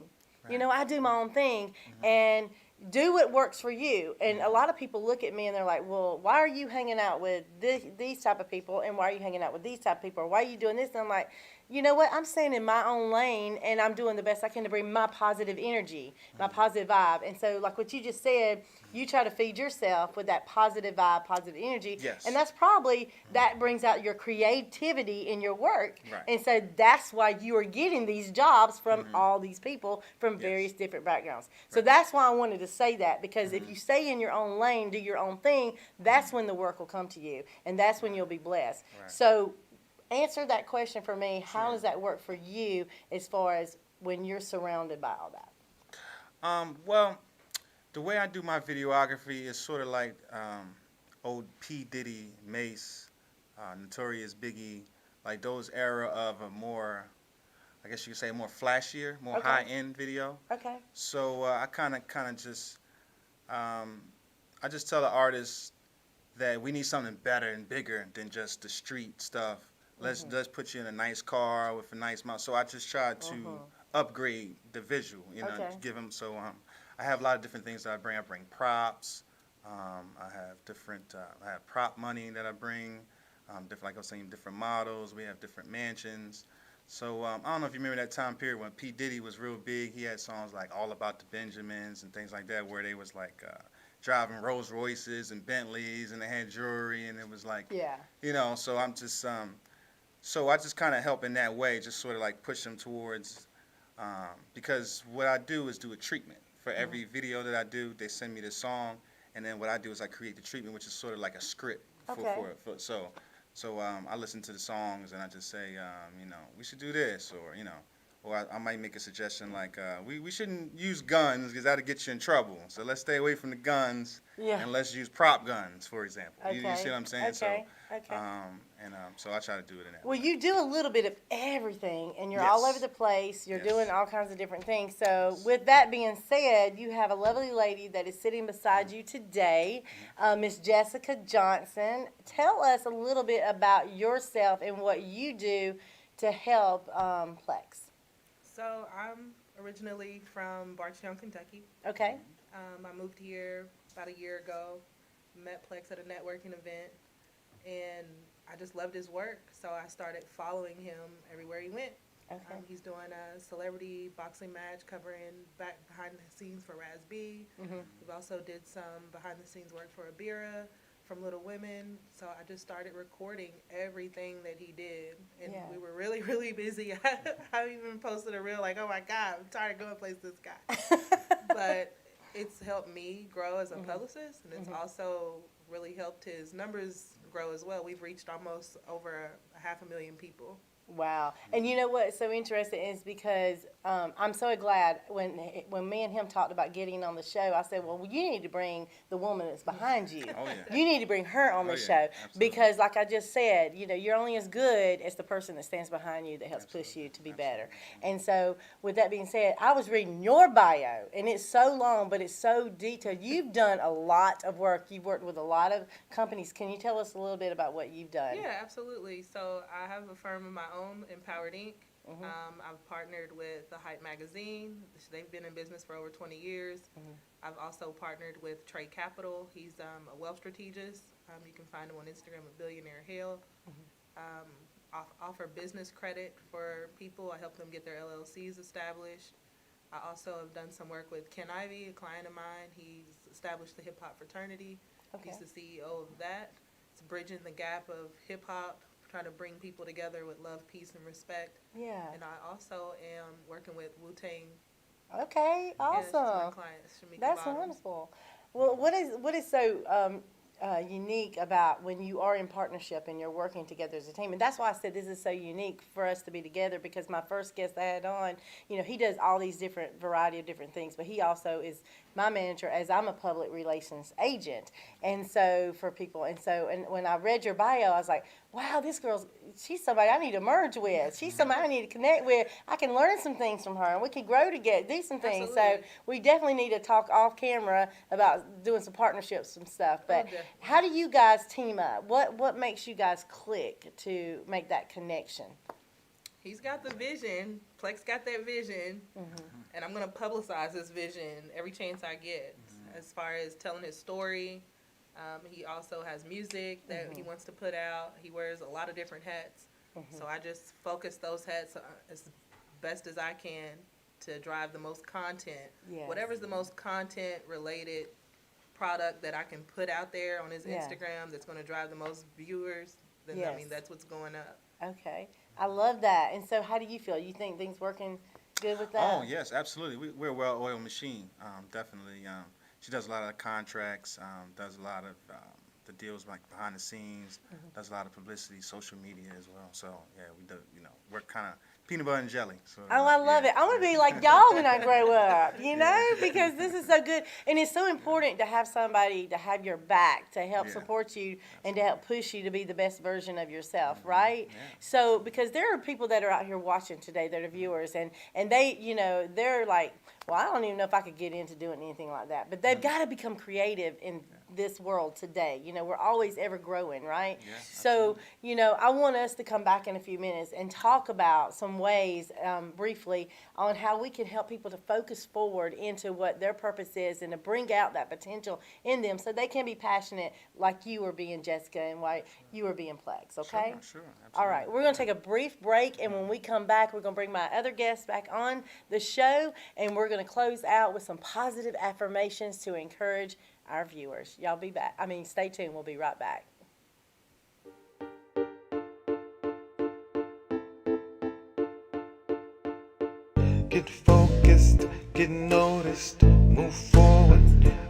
You know, I do my own thing and do what works for you. And a lot of people look at me and they're like, well, why are you hanging out with these type of people, and why are you hanging out with these type of people, or why are you doing this? And I'm like, you know what? I'm staying in my own lane, and I'm doing the best I can to bring my positive energy, my positive vibe. And so, like what you just said, you try to feed yourself with that positive vibe, positive energy. Yes. And that's probably, that brings out your creativity in your work. Right. And so that's why you are getting these jobs from all these people from various different backgrounds. So that's why I wanted to say that, because if you stay in your own lane, do your own thing, that's when the work will come to you, and that's when you'll be blessed. Right. So answer that question for me. How does that work for you as far as when you're surrounded by all that? Well, the way I do my videography is sort of like old P. Diddy, Mace, Notorious Biggie, like those era of a more, I guess you could say, more flashier, more Okay. high-end video. Okay. So I kind of just, I just tell the artists that we need something better and bigger than just the street stuff. Let's put you in a nice car with a nice mount. So I just try to upgrade the visual, you know, Okay. give them. So I have a lot of different things that I bring. I bring props. I have different. I have prop money that I bring. Different, like I was saying, different models. We have different mansions. So I don't know if you remember that time period when P. Diddy was real big. He had songs like All About the Benjamins and things like that, where they was like driving Rolls Royces and Bentleys, and they had jewelry, and it was like, you know. So I'm just so I just kind of help in that way, just sort of like push them towards, because what I do is do a treatment for every video that I do. They send me the song, and then what I do is I create the treatment, which is sort of like a script So I listen to the songs and I just say, you know, we should do this, or you know, or I might make a suggestion like, we shouldn't use guns because that'll get you in trouble. So let's stay away from the guns and let's use prop guns, for example. You see what I'm saying? Okay. So I try to do it in that Well, way. you do a little bit of everything, and you're all Yes. over the place. You're Yes. doing all kinds of different things. So, with that being said, you have a lovely lady that is sitting beside you today, Miss Jessica Johnson. Tell us a little bit about yourself and what you do to help Plex. So I'm originally from Bardstown, Kentucky. Okay. I moved here about a year ago, met Plex at a networking event, and I just loved his work. So I started following him everywhere he went. Okay. He's doing a celebrity boxing match covering behind the scenes for RSGN. We've also did some behind the scenes work for Abira from Little Women. So I just started recording everything that he did, and we were really, really busy. I even posted a reel like, oh my God, I'm tired of going places with this guy. But it's helped me grow as a publicist, and it's also really helped his numbers grow as well. We've reached almost over 500,000 people. Wow. And you know what's so interesting is because I'm so glad when me and him talked about getting on the show, I said, well, you need to bring the woman that's behind you. Oh, yeah. You need to bring her on the show. Absolutely. Because like I just said, you know, you're only as good as the person that stands behind you that helps push you to be better. And so with that being said, I was reading your bio, and it's so long, but it's so detailed. You've done a lot of work. You've worked with a lot of companies. Can you tell us a little bit about what you've done? Yeah, absolutely. So I have a firm of my own, Empowered Inc. I've partnered with The Hype magazine. They've been in business for over 20 years. I've also partnered with Trey Capital. He's a wealth strategist. You can find him on Instagram at Billionaire Hill. Offer business credit for people. I help them get their LLCs established. I also have done some work with Ken Ivey, a client of mine. He's established the hip hop fraternity. Okay. He's the CEO of that. It's bridging the gap of hip hop, trying to bring people together with love, peace, and respect. Yeah. And I also am working with Wu-Tang. Okay, Yes, my awesome. client, Shamika That's Bottoms. wonderful. Well, what is so unique about when you are in partnership and you're working together as a team. And that's why I said this is so unique for us to be together, because my first guest I had on, he does all these different variety of different things, but he also is my manager as I'm a public relations agent. And so for people, and when I read your bio, I was like, wow, she's somebody I need to merge with. She's somebody I need to connect with. I can learn some things from her, and we can grow together, do some things. Absolutely. So we definitely need to talk off camera about doing some partnerships and stuff. But definitely. how do you guys team up? What makes you guys click to make that connection? He's got the vision. Plex got that vision, and I'm gonna publicize this vision every chance I get. As far as telling his story, he also has music that he wants to put out. He wears a lot of different hats, so I just focus those hats as best as I can to drive the most content. Yes. Whatever's the most content related product that I can put out there on his Instagram that's going to drive the most viewers, then I mean that's what's going up. Okay, I love that. And so, how do you feel? You think things working good with that? Oh yes, absolutely. We're a well-oiled machine. Definitely. She does a lot of contracts. Does a lot of the deals like behind the scenes. Does a lot of publicity, social media as well. So yeah, we do. We're kind of peanut butter and jelly. So, I love it. I want to be like y'all when I grow up, because this is so good. And it's so important to have somebody to have your back, to help support you and to help push you to be the best version of yourself, right? Yeah. So, because there are people that are out here watching today that are viewers, and they, they're like, well, I don't even know if I could get into doing anything like that. But they've got to become creative in this world today. We're always ever growing, right? Yeah, so, I want us to come back in a few minutes and talk about some ways, briefly, on how we can help people to focus forward into what their purpose is and to bring out that potential in them so they can be passionate like you are being, Jessica, and why you are being Plex, okay? Sure. Absolutely. All right, we're going to take a brief break, and when we come back, we're going to bring my other guests back on the show, and we're going to close out with some positive affirmations to encourage our viewers. Y'all be back. Stay tuned. We'll be right back. Get focused, get noticed, move forward,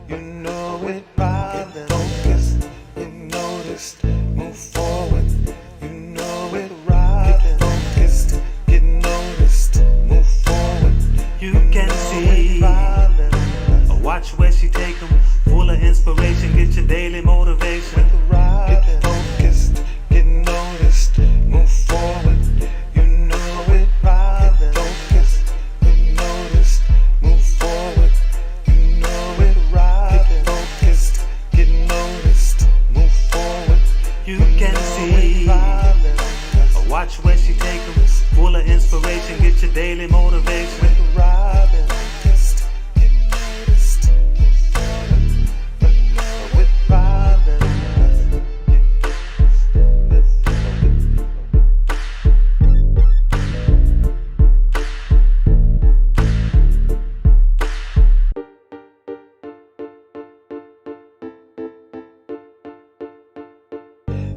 you know it, right? Get focused, get noticed, move forward, you know it, right? Get focused, get noticed, move forward, You can see. Watch where she take 'em. Full of inspiration, get your daily motivation. get focused, get noticed, move forward, you know it, right? Get focused, get noticed, move forward, you know it, right? Get focused, get noticed, move forward, You can see. Watch where she take 'em. Full of inspiration, get your daily motivation. right? Get focused, get noticed, move forward, with violence.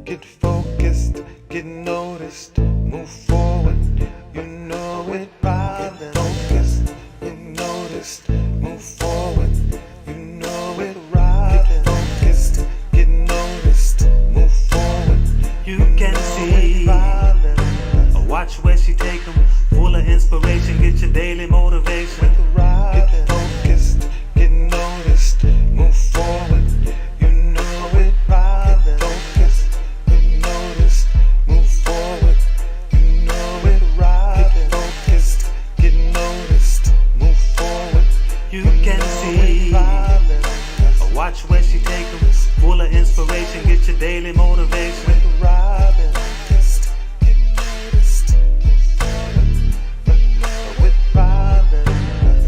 Get focused, get noticed, move forward, you know it, right? Get focused, get noticed, move forward, you know it, right? Get focused, get noticed, move forward, You can see. Watch where she take 'em. Full of inspiration, get your daily motivation. right? Get focused, get noticed, move forward, you know it, right? Get focused, get noticed, move forward, you know it, right? Get focused, get noticed, move forward, You can see. Watch where she take 'em. Full of inspiration, get your daily motivation. right? Get focused, get noticed, move forward, with violence.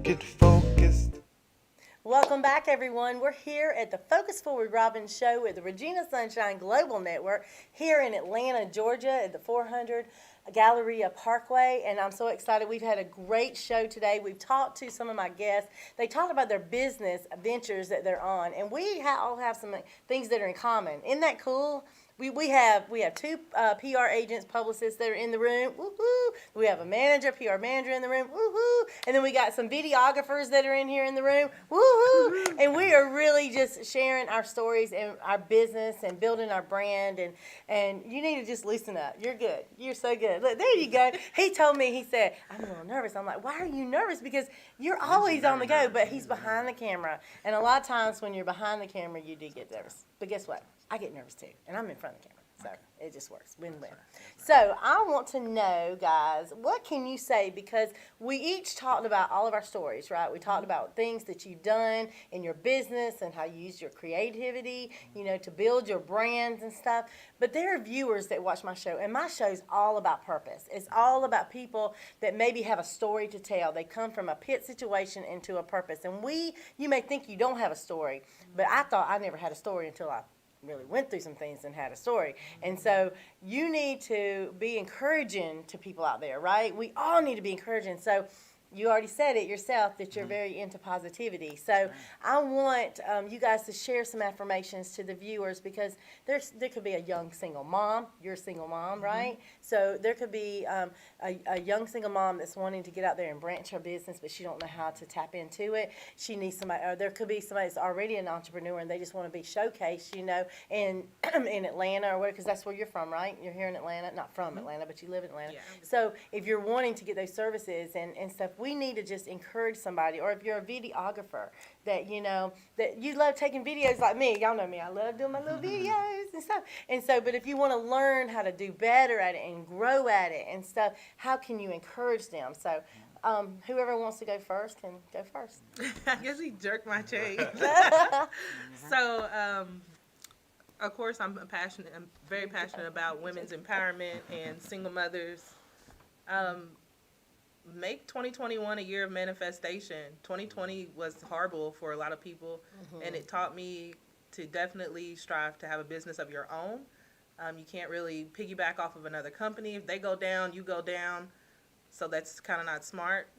Get focused. Welcome back, everyone. We're here at the Focus Forward Robin Show with the Regina Sunshine Global Network here in Atlanta, Georgia at the 400 Galleria Parkway, and I'm so excited. We've had a great show today. We've talked to some of my guests. They talked about their business ventures that they're on, and we all have some things that are in common. Isn't that cool? We have two PR agents, publicists that are in the room. Woo-hoo. We have a manager, PR manager in the room. Woo-hoo. And then we got some videographers that are in here in the room. Woo-hoo. And we are really just sharing our stories and our business and building our brand. And you need to just loosen up. You're good. You're so good. Look, there you go. He told me, he said, I'm a little nervous. I'm like, why are you nervous? Because you're always on the go, but he's behind the camera. And a lot of times when you're behind the camera, you do get nervous. But guess what? I get nervous too, and I'm in front of the camera, so it just works, win-win. So I want to know, guys, what can you say, because we each talked about all of our stories, right? We talked about things that you've done in your business and how you use your creativity, to build your brands and stuff. But there are viewers that watch my show, and my show's all about purpose. It's all about people that maybe have a story to tell. They come from a pit situation into a purpose. And you may think you don't have a story, but I thought I never had a story until I really went through some things and had a story. And so you need to be encouraging to people out there, right? We all need to be encouraging. So you already said it yourself that you're very into positivity. So I want you guys to share some affirmations to the viewers, because there could be a young single mom. You're a single mom, right? So there could be a young single mom that's wanting to get out there and branch her business, but she don't know how to tap into it. She needs somebody, or there could be somebody that's already an entrepreneur and they just want to be showcased, in Atlanta or whatever, because that's where you're from, right? You're here in Atlanta, not from Atlanta, but you live in Atlanta. Yeah. So if you're wanting to get those services and stuff, we need to just encourage somebody. Or if you're a videographer that that you love taking videos like me, y'all know me, I love doing my little videos and stuff. And so, but if you want to learn how to do better at it and grow at it and stuff, how can you encourage them? So whoever wants to go first can go first. I guess he jerked my chain. So, of course, I'm very passionate about women's empowerment and single mothers. Make 2021 a year of manifestation. 2020 was horrible for a lot of people, and it taught me to definitely strive to have a business of your own. You can't really piggyback off of another company. If they go down, you go down. So that's kind of not smart.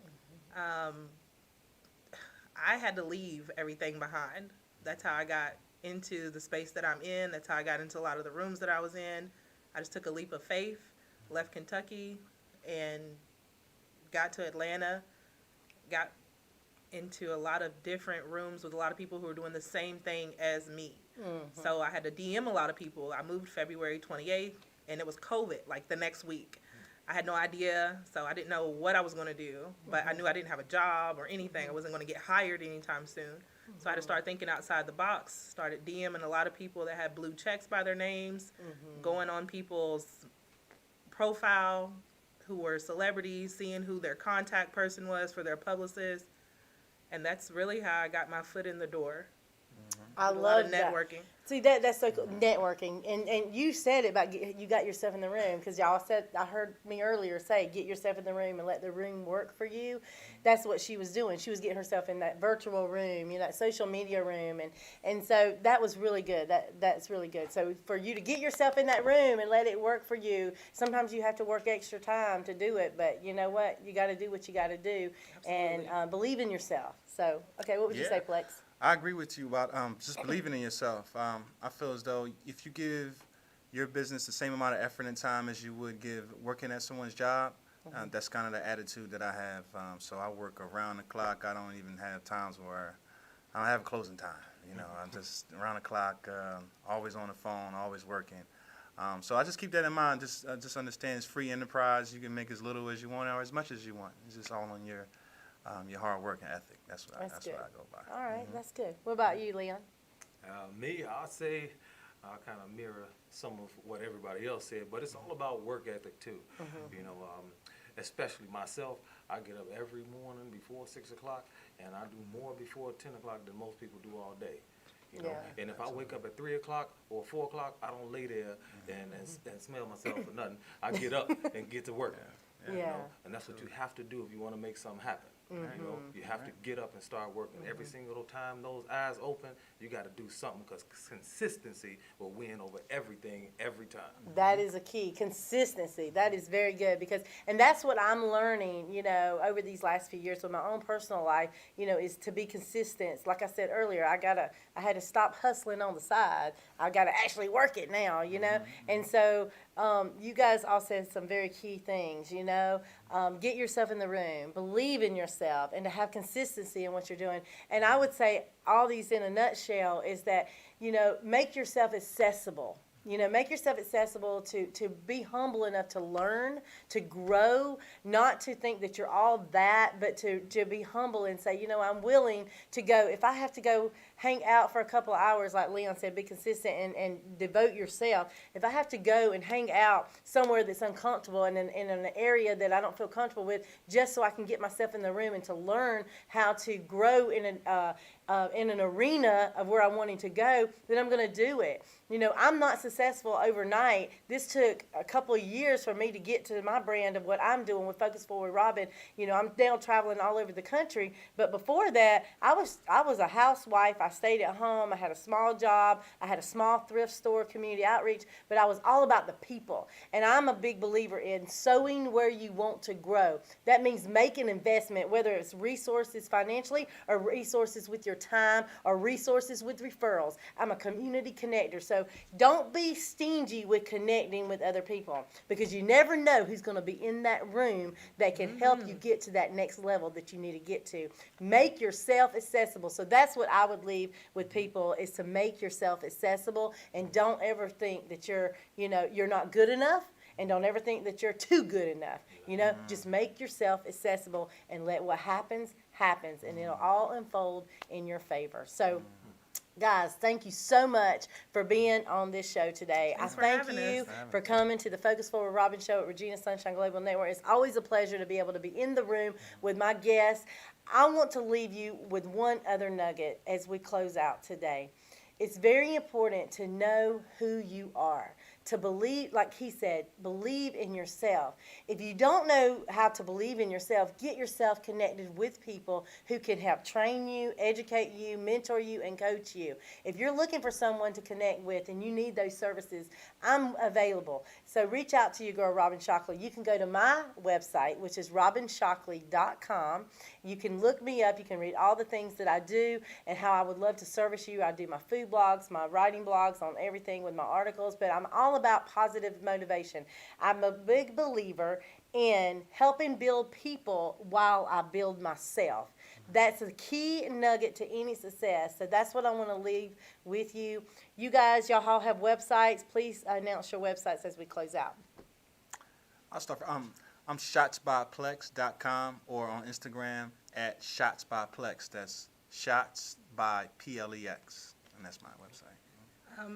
I had to leave everything behind. That's how I got into the space that I'm in. That's how I got into a lot of the rooms that I was in. I just took a leap of faith, left Kentucky, and got to Atlanta, got into a lot of different rooms with a lot of people who were doing the same thing as me. So I had to DM a lot of people. I moved February 28th, and it was COVID, like the next week. I had no idea, so I didn't know what I was going to do, but I knew I didn't have a job or anything. I wasn't going to get hired anytime soon. So I had to start thinking outside the box, started DMing a lot of people that had blue checks by their names, going on people's profile, who were celebrities, seeing who their contact person was for their publicist. And that's really how I got my foot in the door. I A lot love of that. networking. See, that's so cool. Networking. And you said it about you got yourself in the room, because y'all said, I heard me earlier say, get yourself in the room and let the room work for you. That's what she was doing. She was getting herself in that virtual room, that social media room. And so that was really good. That's really good. So for you to get yourself in that room and let it work for you, sometimes you have to work extra time to do it. But you know what? You got to do what you got to do. Absolutely. And believe in yourself. So, okay, what would you say, Plex? I agree with you about just believing in yourself. I feel as though if you give your business the same amount of effort and time as you would give working at someone's job, that's kind of the attitude that I have. So I work around the clock. I don't even have times where I don't have a closing time. I'm just around the clock, always on the phone, always working. So I just keep that in mind. Just understand it's free enterprise. You can make as little as you want or as much as you want. It's just all on your hard work and ethic. That's what I go by. All right, that's good. What about you, Leon? Me, I'll say I kind of mirror some of what everybody else said, but it's all about work ethic too. Especially myself, I get up every morning before 6 o'clock, and I do more before 10 o'clock than most people do all day. And if I wake up at 3 o'clock or 4 o'clock, I don't lay there and smell myself or nothing. I get up and get to work. And that's what you have to do if you want to make something happen. You have to get up and start working. Every single time those eyes open, you got to do something, because consistency will win over everything every time. That is a key. Consistency. That is very good because, and that's what I'm learning, over these last few years with my own personal life, is to be consistent. Like I said earlier, I had to stop hustling on the side. I got to actually work it now, And so, you guys all said some very key things, get yourself in the room, believe in yourself, and to have consistency in what you're doing. And I would say all these in a nutshell is that, make yourself accessible. Make yourself accessible to be humble enough to learn, to grow, not to think that you're all that, but to be humble and say, I'm willing to go. If I have to go hang out for a couple of hours, like Leon said, be consistent and devote yourself. If I have to go and hang out somewhere that's uncomfortable and in an area that I don't feel comfortable with, just so I can get myself in the room and to learn how to grow in an arena of where I'm wanting to go, then I'm going to do it. I'm not successful overnight. This took a couple of years for me to get to my brand of what I'm doing with Focus Forward Robin. I'm now traveling all over the country. But before that, I was a housewife. I stayed at home. I had a small job. I had a small thrift store, community outreach. But I was all about the people. And I'm a big believer in sowing where you want to grow. That means make an investment, whether it's resources financially or resources with your time or resources with referrals. I'm a community connector. So don't be stingy with connecting with other people because you never know who's going to be in that room that can help you get to that next level that you need to get to. Make yourself accessible. So that's what I would leave with people is to make yourself accessible and don't ever think that you're not good enough. And don't ever think that you're too good enough. Just make yourself accessible and let what happens, and it'll all unfold in your favor. So, guys, thank you so much for being on this show today. Thanks for thank having you us. for coming to the Focus Forward Robin Show at Regina Sunshine Global Network. It's always a pleasure to be able to be in the room with my guests. I want to leave you with one other nugget as we close out today. It's very important to know who you are. To believe, like he said, believe in yourself. If you don't know how to believe in yourself, get yourself connected with people who can help train you, educate you, mentor you, and coach you. If you're looking for someone to connect with and you need those services, I'm available. So reach out to your girl, Robin Shockley. You can go to my website, which is robinshockley.com. You can look me up. You can read all the things that I do and how I would love to service you. I do my food blogs, my writing blogs on everything with my articles, but I'm all about positive motivation. I'm a big believer in helping build people while I build myself. That's a key nugget to any success. So that's what I want to leave with you. You guys, y'all all have websites. Please announce your websites as we close out. I'll start. I'm shotsbyplex.com or on Instagram at shotsbyplex. That's shots by PLEX, and that's my website.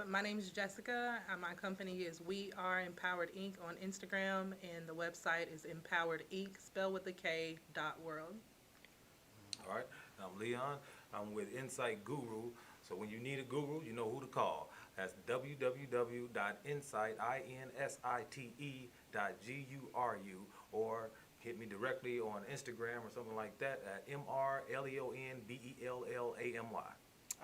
My name is Jessica. My company is We Are Empowered Inc. on Instagram, and the website is empoweredinc, spelled with a K, .world. All right. I'm Leon. I'm with Insight Guru. So when you need a guru, you know who to call. That's www.insite.guru or hit me directly on Instagram or something like that at MRLEONBELLAMY.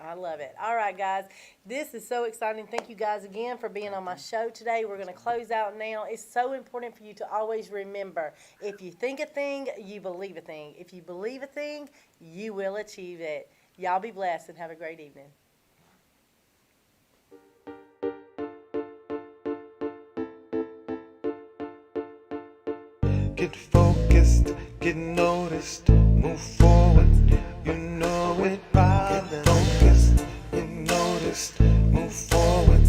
I love it. All right, guys. This is so exciting. Thank you guys again for being on my show today. We're going to close out now. It's so important for you to always remember, if you think a thing, you believe a thing. If you believe a thing, you will achieve it. Y'all be blessed and have a great evening. Get focused, get noticed, move forward, you know it, Robin. Get focused, get noticed, move forward,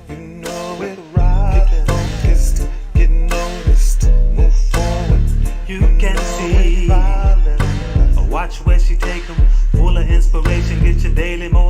you know it, Robin. Get focused, get noticed, move forward, You can see. Robin. Watch where she take 'em, full of inspiration. Get your daily motivation.